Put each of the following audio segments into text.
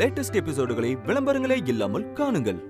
Latest எபிசோடுகளை விளம்பரங்களே இல்லாமல் காணுங்கள்.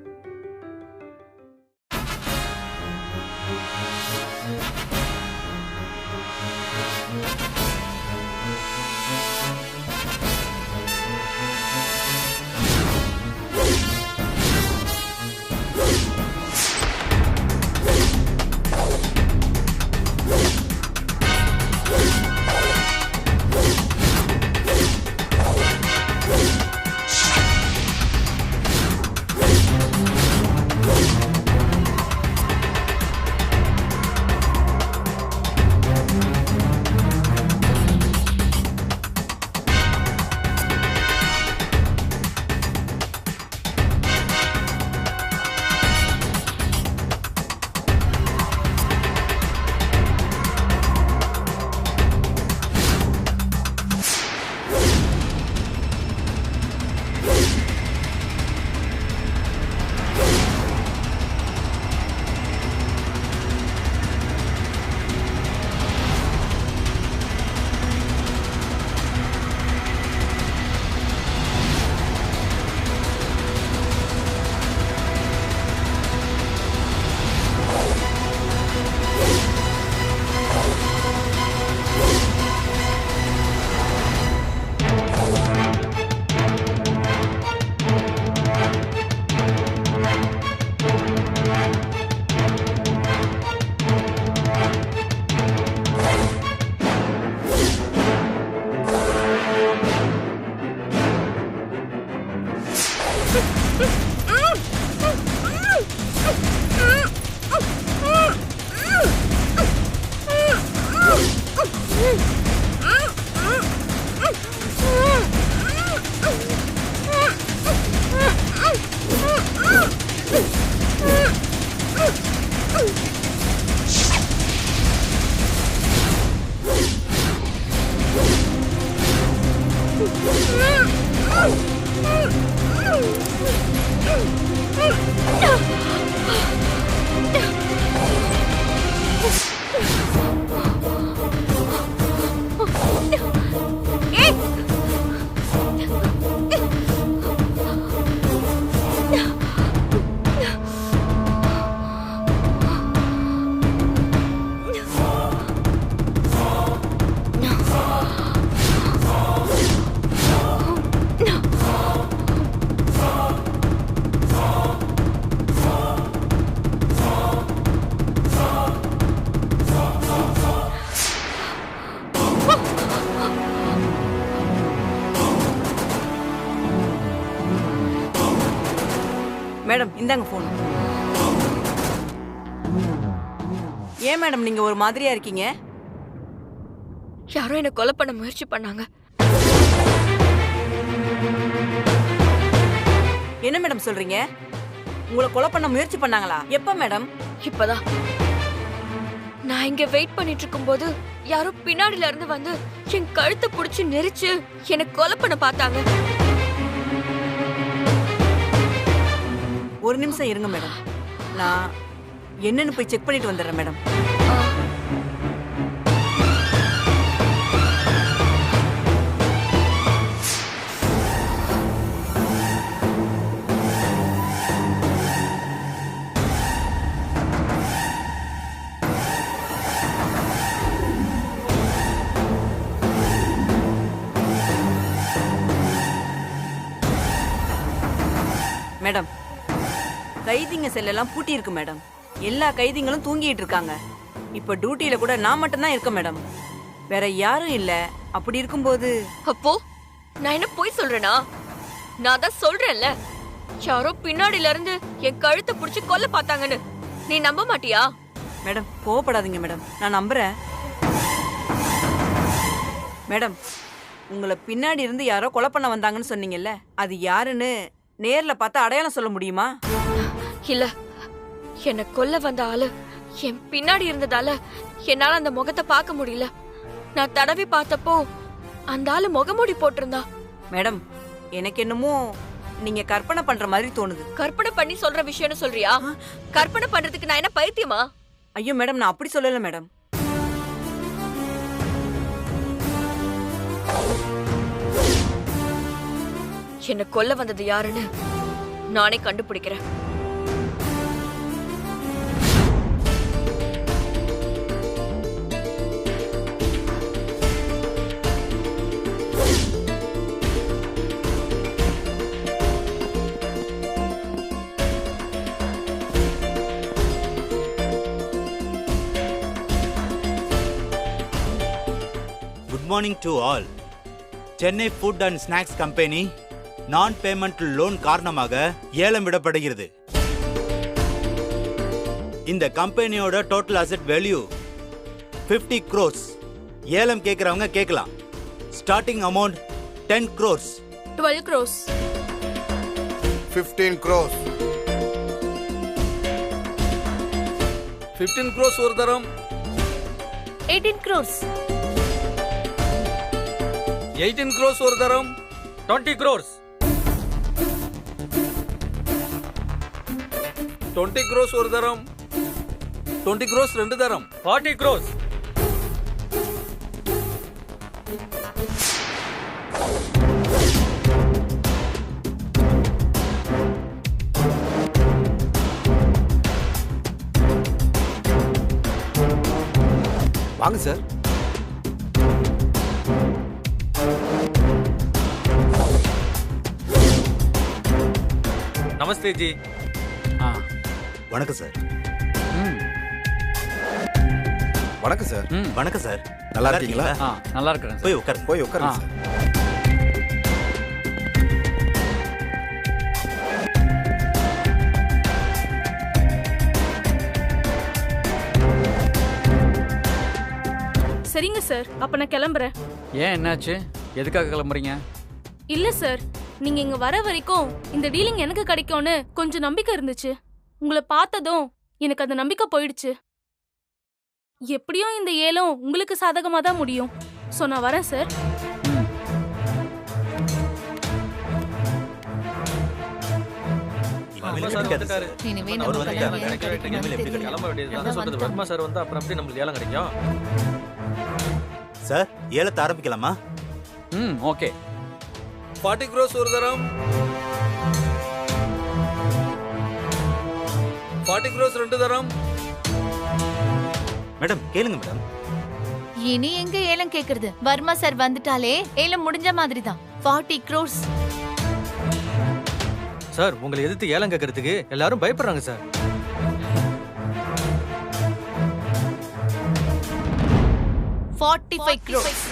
Madam இந்தாங்க போன். ஏன் மேடம் நீங்க ஒரு மாதிரியா இருக்கீங்க? யாரோ என்ன கொலை பண்ண முயற்சி பண்ணாங்க. என்ன மேடம் சொல்றீங்க? உங்களை கொலை பண்ண முயற்சி பண்ணாங்களா? எப்ப மேடம்? இப்பதான் நான் இங்க வெயிட் பண்ணிட்டு இருக்கும்போது யாரோ பின்னாடில இருந்து வந்து என் கழுத்தை புடிச்சு நெரிச்சு என்ன கொலை பண்ண பார்த்தாங்க. ஒரு நிமிஷம் இருங்க மேடம், நான் என்னன்னு போய் செக் பண்ணிட்டு வந்துடுறேன் மேடம். மேடம், கைதிங்க செல்லெல்லாம் பூட்டி இருக்கு மேடம். எல்லா கைதிங்களும் தூங்கிட்டு இருக்காங்க. இப்ப டியூட்டியில கூட நான் மட்டும் தான் இருக்கேன் மேடம், வேற யாரும் இல்ல. அப்படி இருக்கும்போது அப்போ நான் என்ன போய் சொல்றேனா? நான் தான் சொல்றேன்ல, யாரோ பின்னாடில இருந்து என் கழுத்தை புடிச்சு கொல்ல பார்த்தாங்கன்னு. நீ நம்ப மாட்டியா? மேடம் கோவப்படாதீங்க மேடம், நான் நம்புறேன். மேடம், உங்களை பின்னாடி இருந்து யாரோ கொலை பண்ண வந்தாங்கன்னு சொன்னீங்கல்ல, அது யாருன்னு நேர்ல பார்த்தா அடையாளம் சொல்ல முடியுமா? இல்ல, என்ன கொல்ல வந்த ஆளு என் பின்னாடி இருந்ததால என்னால அந்த முகத்தை பார்க்க முடியல. நான் தடவி பார்த்தப்போ அந்த ஆளு முகமூடி போட்டிருந்தா. மேடம், எனக்கு என்னமோ நீங்க கற்பனை பண்ற மாதிரி தோணுது. கற்பனை பண்ணி சொல்ற விஷயம்னு சொல்றியா? கற்பனை பண்றதுக்கு நான் என்ன பைத்தியமா? ஐயோ மேடம், நான் அப்படி சொல்லல மேடம். என்ன கொல்ல வந்தது யாருன்னு நானே கண்டுபிடிக்கிறேன். Good morning to all. Chennai food and snacks company நான் பேமெண்ட் லோன் காரணமாக ஏலம் விடப்படுகிறது. இந்த கம்பெனியோட டோட்டல் அசெட் வேல்யூ 50 crores. ஏலம் கேட்கறவங்க கேட்கலாம். Starting amount 10 crores. 12 crores. 15 crores. 15 crores ஒரு தரம். 18 crores. 18 crores ஒரு தரம். 20 crores. 20 crores ஒரு தரம். 20 crores ரெண்டு தரம். 40 crores. வாங்க சார். நமஸ்தே ஜி. வணக்கம் சார். வணக்கம் சார். வணக்கம் சார். நல்லா இருக்கீங்களா? நல்லா இருக்கிறேன். போய் உட்காருங்க. போய் உட்காருங்க சார். சரிங்க சார், அப்ப நான் கிளம்புறேன். ஏன் என்னாச்சு? எதுக்காக கிளம்புறீங்க? இல்ல சார், நீங்க இங்க வர வரைக்கும் இந்த டீலிங் எனக்கு கிடைக்கும்னு கொஞ்சம் நம்பிக்கை இருந்துச்சு. உங்களை பார்த்ததும் எனக்கு அந்த நம்பிக்கை போயிடுச்சு. எப்படியும் இந்த ஏலம் உங்களுக்கு சாதகமா தான் முடியும். சோ நான் வரேன் சார். சார் ஏலத்தை ஆரம்பிக்கலாமா? ஓகே. 40 crores ஒரு தரம். 40 crores ரெண்டு தரம். மேடம் கேளுங்க மேடம். இனி எங்க ஏலம் கேக்குறது? வர்மா சார் வந்துட்டாலே ஏலம் முடிஞ்ச மாதிரி தான். 40 crores. சார் உங்களை எதிர்த்து ஏலம் கேட்கறதுக்கு எல்லாரும் பயப்படுறாங்க சார். 45 crores.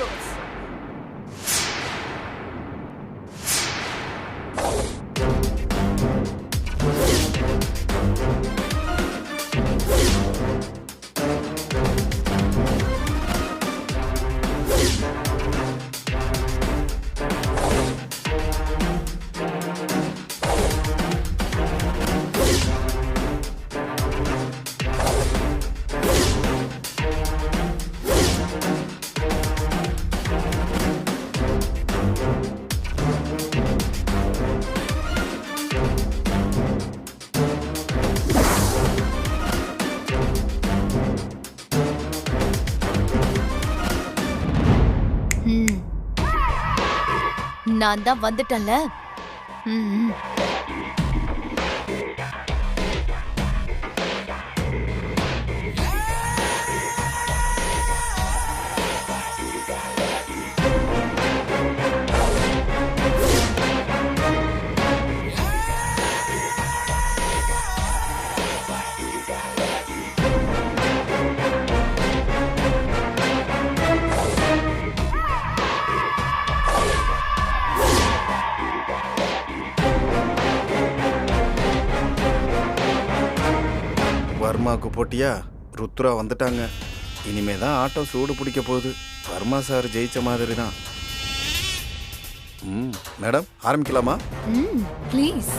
நான் தான் வந்துட்டேன்ல. வர்மாவுக்கு போட்டியா? ருத்ரா வந்துட்டாங்க. இனிமே தான் ஆட்டம் சூடு பிடிக்க போகுது. வர்மா சார் ஜெயிச்ச மாதிரி தான். மேடம் ஆரம்பிக்கலாமா? ப்ளீஸ்.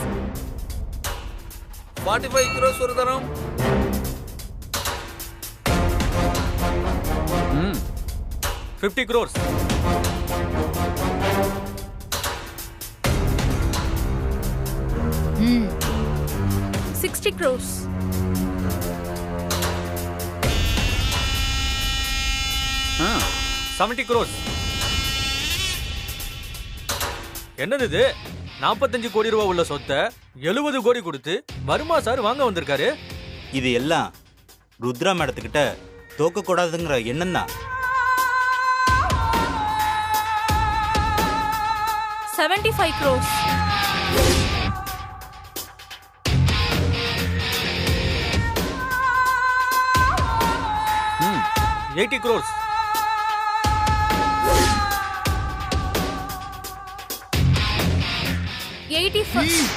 45 crores ஒரு தரம். 50 crores. 60 crores. 70 crores. என்னது இது? 45 கோடி ரூபா உள்ள சொத்தை 70 கோடி கொடுத்து வர்மா சார் வாங்க வந்திருக்காரு. இது எல்லாம் ருத்ரா மேடத்துக்கிட்ட தோக்கக்கூடாதுங்கிற எண்ணம் தான். 75 crores. ம், 80 crores. 85.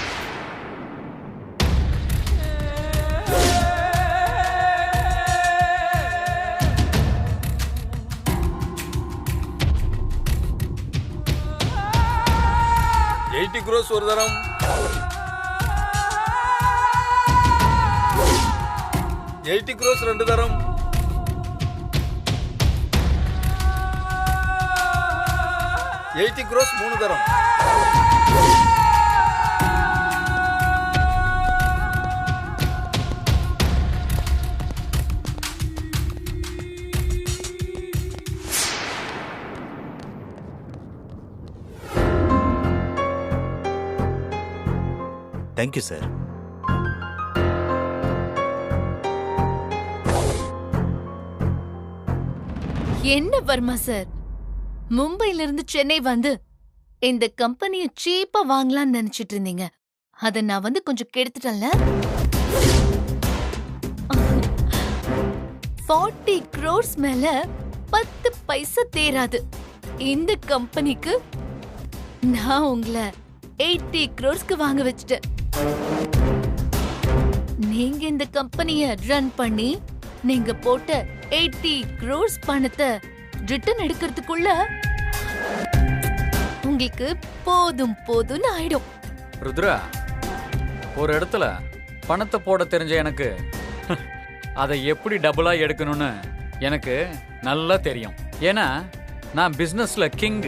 crores ஒரு தரம். 80 crores ரெண்டு தரம். 80 crores மூணு தரம். Thank you sir. என்ன வர்மா சார், மும்பைல இருந்து சென்னை வந்து இந்த கம்பெனிய சீப்பா வாங்கலாம்னு நினைச்சிட்டு இருந்தீங்க. அத நான் வந்து கொஞ்சம் கெடுத்துட்டேன்ல. 40 crores மேல 10 பைசா தேராது இந்த கம்பெனிக்கு. நான் உங்களை 80 crores வாங்க வச்சுட்டேன். நீங்க இந்த கம்பெனிய ரன் பண்ணி நீங்க போட்ட 80 crores பணத்தை ரிட்டர்ன் எடுக்கிறதுக்குள்ள உங்களுக்கு போதும் போதும்னு ஆயிடும். ருத்ரா, ஒரு இடத்துல பணத்தை போட தெரிஞ்ச எனக்கு அதை எப்படி டபுளா எடுக்கணும்னு எனக்கு நல்லா தெரியும். ஏன்னா நான் பிசினஸ்ல கிங்.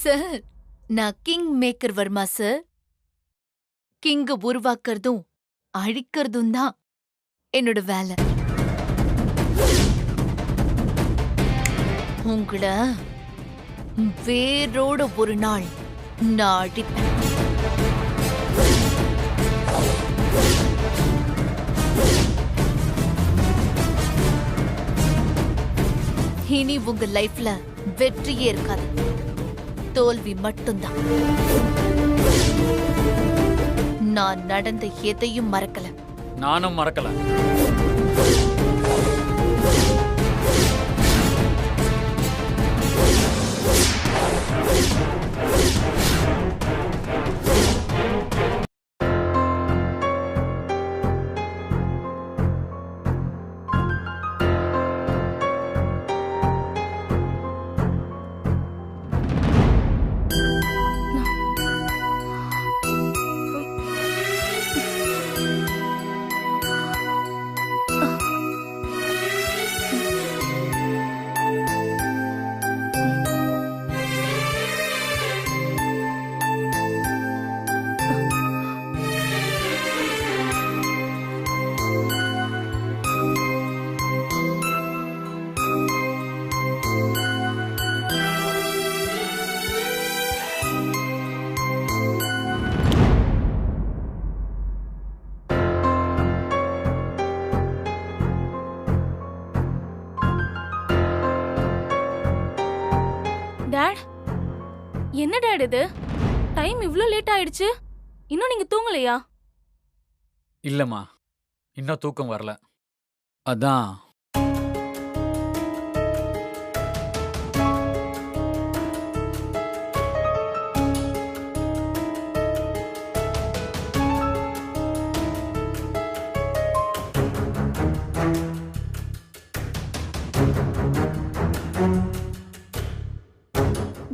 சார், நான் கிங் மேக்கர் வர்மா சார். கிங்க உருவாக்குறதும் அழிக்கிறதும் தான் என்னோட வேலை. உங்களை வேரோட ஒரு நாள் நான் அழிப்பேன். இனி உங்க லைஃப்ல வெற்றியே இருக்காது, தோல்வி மட்டும்தான். நான் நடந்த எதையும் மறக்கல. நானும் மறக்கல. டாட், என்ன டாட் இது? டைம் இவ்ளோ லேட் ஆயிடுச்சு. இன்னும் நீங்க தூங்கலையா? இல்லம்மா, இன்னும் தூக்கம் வரல. அதான்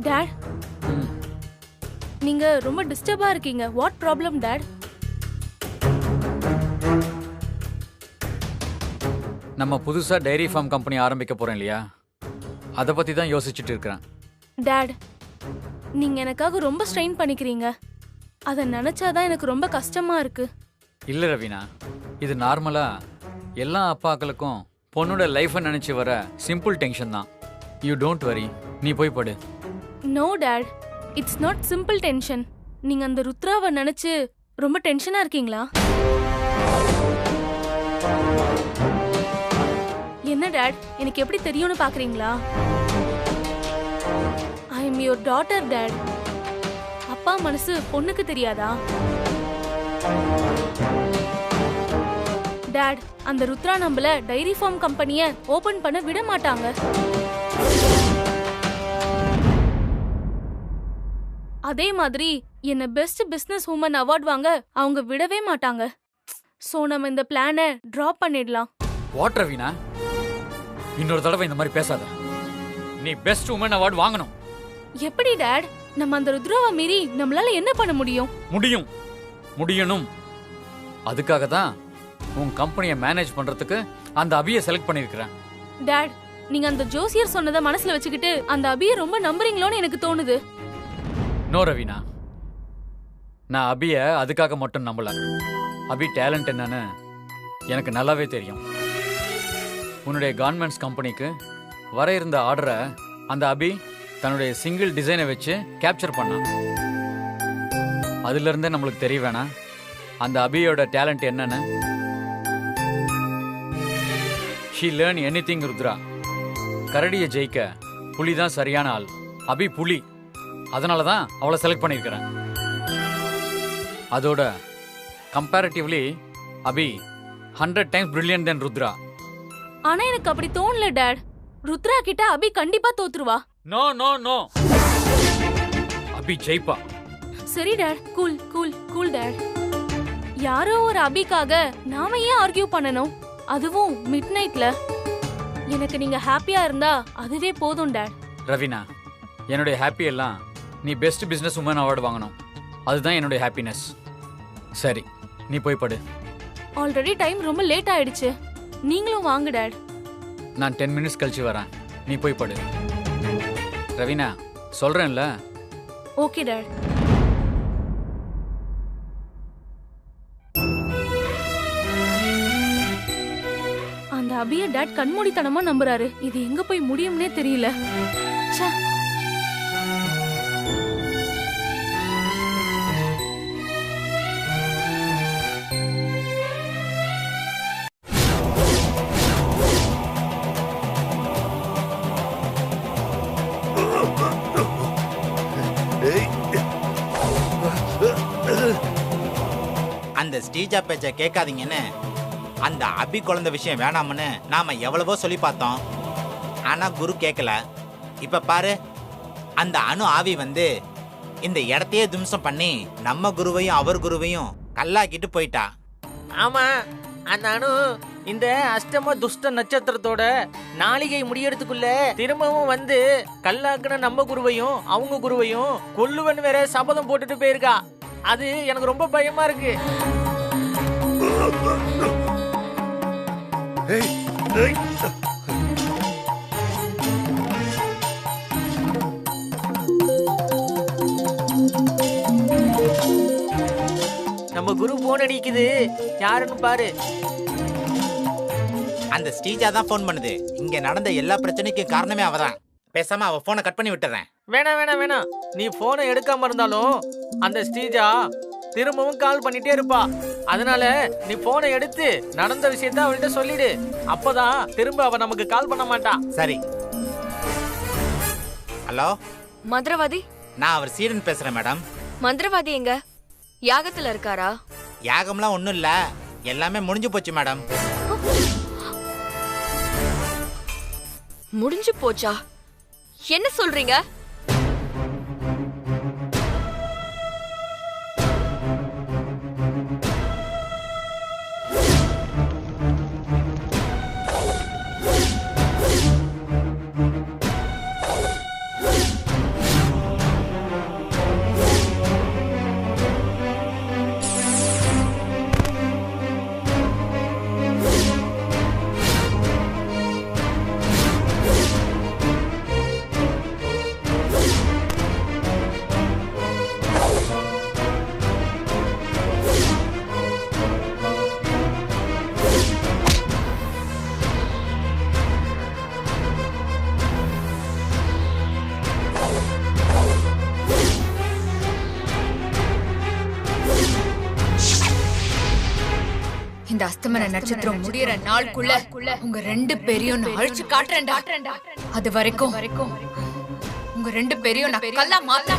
டாட், நீங்க ரொம்ப டிஸ்டர்பா இருக்கீங்க. What problem dot? நம்ம புதுசா டைரி ஃபார்ம் கம்பெனி ஆரம்பிக்க போறோம் இல்லையா, அதை பத்தி தான் யோசிச்சுட்டு இருக்கிறேன். டாட், நீங்க எனக்காக ரொம்ப ஸ்ட்ரெயின் பண்ணிக்கிறீங்க. அதை நினைச்சாதான் எனக்கு ரொம்ப கஷ்டமா இருக்கு. இல்ல ரவீனா, இது நார்மலா எல்லா அப்பாக்களுக்கும் பொண்ணோட லைஃபை நினைச்சு வர சிம்பிள் டென்ஷன் தான். யூ டோன்ட் வரி, நீ போய் படு. No dad, it's not simple tension. நீங்க அந்த ருத்ராவை நினைச்சு ரொம்ப டென்ஷனா இருக்கீங்களா? என்ன டாட், எனக்கு எப்படி தெரியும்னு பாக்குறீங்களா? I am your daughter dot. அப்பா மனசு பொண்ணுக்கு தெரியாதா? டாட், அந்த ருத்ரா நம்மள டைரி ஃபார்ம் கம்பெனிய ஓபன் பண்ண விட மாட்டாங்க. அதே மாதிரி என்ன பெஸ்ட் பிசினஸ் உமன் அவார்ட் வாங்க அவங்க விடவே மாட்டாங்க. சோ நம்ம இந்த பிளானை டிராப் பண்ணிடலாம். வாட் ரவீனா, இன்னொரு தடவை இந்த மாதிரி பேசாத. நீ பெஸ்ட் உமன் அவார்ட் வாங்கணும். எப்படி டாட்? நம்ம அந்த ருத்ராவை மீறி நம்மளால என்ன பண்ண முடியும்? முடியணும். அதுக்காக தான் உன் கம்பெனியை மேனேஜ் பண்றதுக்கு அந்த அபியை செலக்ட் பண்ணிருக்கிறேன். டாட், நீங்க அந்த ஜோசியர் சொன்னதை மனசுல வச்சுக்கிட்டு அந்த அபியை ரொம்ப நம்புறீங்களோன்னு எனக்கு தோணுது. நோ ரவீனா, நான் அபியை அதுக்காக மட்டும் நம்பல. அபி டேலண்ட் என்னன்னு எனக்கு நல்லாவே தெரியும். உன்னுடைய கார்மெண்ட்ஸ் கம்பெனிக்கு வர இருந்த ஆர்டரை அந்த அபி தன்னுடைய சிங்கிள் டிசைனை வச்சு கேப்சர் பண்ணான். அதுல இருந்தே நம்மளுக்கு தெரிய வேணாம் அந்த அபியோட டேலண்ட் என்னன்னு. She learn anything Rudra. கரடியை ஜெயிக்க புலி தான் சரியான ஆள். அபி புலி, அதனால தான் அவளை செலக்ட் பண்ணியிருக்கிறேன். அதோட கம்பேரிட்டிவ்லி அபி 100 times brilliant than ருத்ரா. ஆனா எனக்கு அப்படி தோணல டாட். ருத்ரா கிட்ட அபி கண்டிப்பா தோத்துருவா. நோ நோ நோ, அபி ஜெயிப்பா. சரி dot, cool cool cool dot. யாரோ ஒரு அபிக்காக நாம ஏன் ஆர்கியூ பண்ணணும்? அதுவும் மிட் நைட்ல. எனக்கு நீங்க ஹாப்பியா இருந்தா அதுவே போதும் டாட். ரவீனா, என்னுடைய ஹாப்பி எல்லாம் நீ பெஸ்ட் பிசினஸ் உமன் அவார்டு வாங்கணும். அதுதான் என்னுடைய ஹாப்பினஸ். சரி, நீ போய் படு. ஆல்ரெடி டைம் ரொம்ப லேட் ஆயிடுச்சு. நீங்களும் வாங்க டாட். நான் 10 minutes கழிச்சு வரேன். நீ போய் படு. ரவீனா, சொல்றேன்ல. Okay dot. அந்த அபிய டாட் கண்மூடித்தனமா நம்புறாரு. இது எங்க போய் முடியும்னே தெரியல. ச்சே. அந்த ஸ்ரீஜா பேச்ச கேட்காதீங்கன்னு அந்த அபி குழந்தை விஷயம் வேணாம்னு நாம எவ்வளவோ சொல்லி பார்த்தோம். ஆனா குரு கேட்கல. இப்ப பாரு, அந்த அணு ஆவி வந்து இந்த இடத்தையே தும்சம் பண்ணி நம்ம குருவையும் அவர் குருவையும் கல்லாக்கிட்டு போயிட்டா. ஆமா, அந்த அணு இந்த அஷ்டம துஷ்ட நட்சத்திரத்தோட நாளிகை முடியறதுக்குள்ள திரும்பவும் வந்து கல்லாக்குன நம்ம குருவையும் அவங்க குருவையும் கொல்லுவன் வேற சபதம் போட்டுட்டு போயிருக்கா. அது எனக்கு ரொம்ப பயமா இருக்கு. நம்ம குரு போன் அடிக்குது, யாருன்னு பாரு. அந்த ஸ்ரீஜா தான் போன் பண்ணுது. இங்க நடந்த எல்லா பிரச்சனைக்கும் காரணமே அவதான். பேசாம அவ போனை கட் பண்ணி விட்டுறேன். வேணாம் வேணாம் வேணாம், நீ போனை எடுக்காம இருந்தாலும் அந்த ஸ்ரீஜா திரும்பவும் கால் பண்ணிட்டே இருப்பா. அதனால நீ போனை எடுத்து நடந்த விஷயத்த அவள்கிட்ட சொல்லிடு. அப்பதான் திரும்ப அவ நமக்கு கால் பண்ண மாட்டா. சரி. ஹலோ மந்திரவாதி, நான் அவர் சீடன் பேசுறேன் மேடம். மந்திரவாதி எங்க? யாகத்துல இருக்காரா? யாகம்லாம் ஒண்ணும் இல்ல, எல்லாமே முடிஞ்சு போச்சு மேடம். முடிஞ்சு போச்சா? என்ன சொல்றீங்க? அஸ்தமன நட்சத்திரம் முடியற நாளுக்குள்ள உங்க 2 பேரையும் நான் அழிச்சு காட்டுறேன்டா. அது வரைக்கும் உங்க 2 பேரையும் நான் கல்லா மாத்த.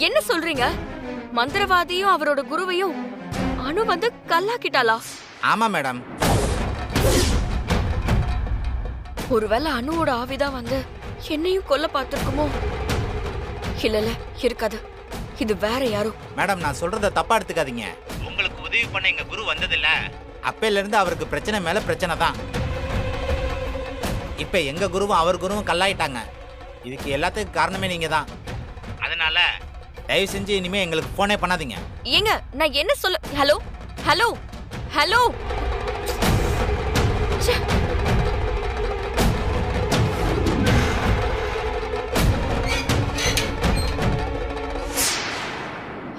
என்ன சொல்றீங்க? மந்திரவாதியும் அவரோட குருவையும் அனு வந்து கல்லாக்கிட்டாளா? ஆமா மேடம். ஒருவேளை அனுவோட ஆவிதான் வந்து என்னையும் கொல்ல பார்த்திருக்குமோ? இல்ல இருக்காது, இது வேற யாரோ. மேடம் நான் சொல்றத தப்பா எடுத்துக்காதீங்க. உங்களுக்கு உதவி பண்ண எங்க குரு வந்ததில்ல, அப்பையில இருந்து அவருக்கு பிரச்சனை மேல பிரச்சனை தான். இப்ப எங்க குருவும் அவர் குருவும் கல்லாயிட்டாங்க. இதுக்கு எல்லாத்துக்கும் காரணமே நீங்க தான். அதனால தயவு செஞ்சு இனிமே எங்களுக்கு போனே பண்ணாதீங்க. ஏங்க நான் என்ன சொல்ல? Hello hello hello.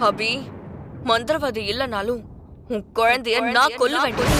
அபி, மந்திரவாதி இல்லனாலும் உன் குழந்தைய நான் கொல்ல வேண்டும்.